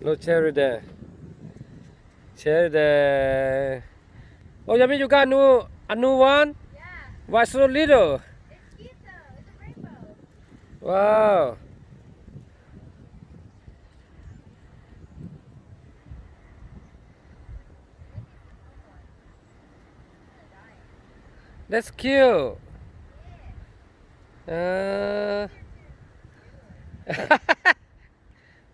Look, cherry there. Cherry there. Oh, Yummy, you got a new one? Yeah, Why so little? it's cute though. It's a rainbow. Wow. Look, it's the pink one. It's kind of dying. That's cute. Yeah. Uh, Here too. Cute.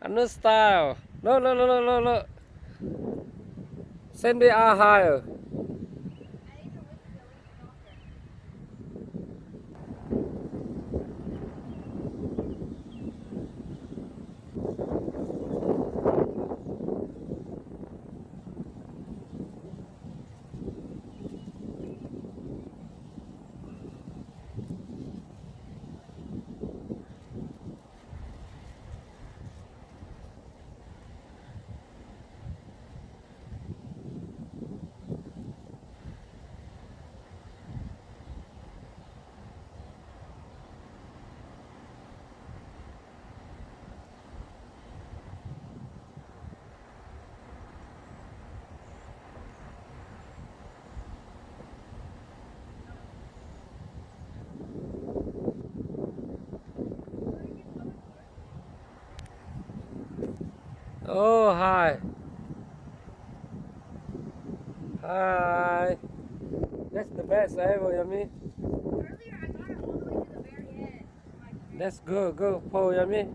a new style. No, no, no, no, no, no. Send me a higher. I need the wick to be a little softer. Oh, hi. Hi. That's the best ever, Yummy. Earlier, I got it all the way to the very end. My tree. That's good, good. Paul, Yummy.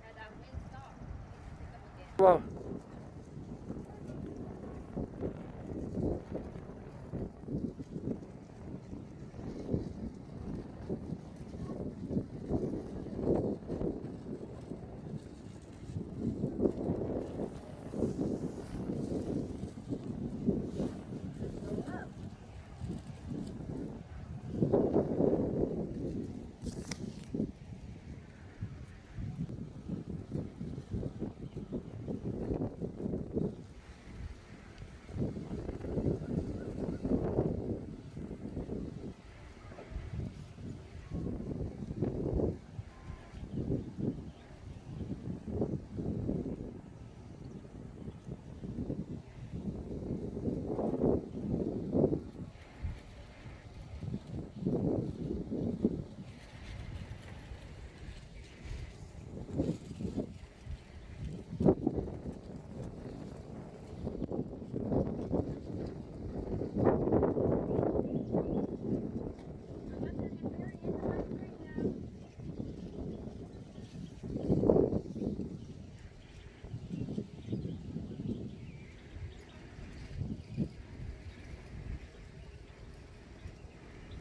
Yeah, that wind stopped. It needs to pick up again. Come on. Go up. I'm at the very end of my string now.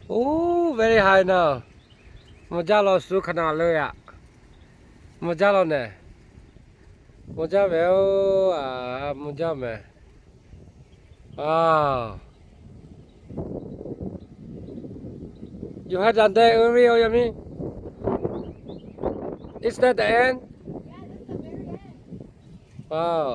Oh, very high now. มันจะเราสูงขนาดเลยอ่ะมันจะเราเนี่ยมันจะแบบมันจะแบบอ้าว you had done that earlier Yummy is that the end Yeah, that's the very end. wow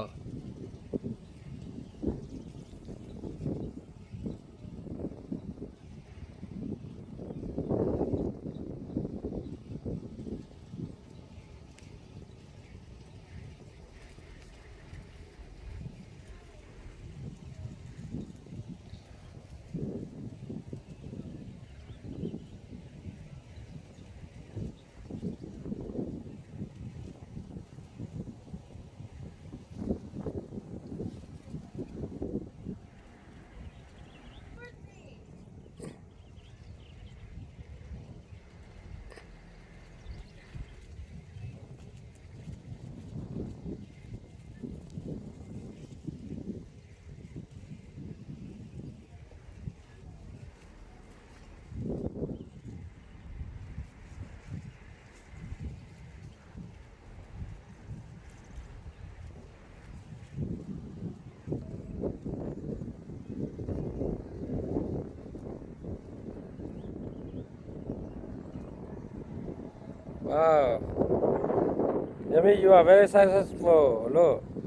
Wow. Yummy, you are very successful. Look.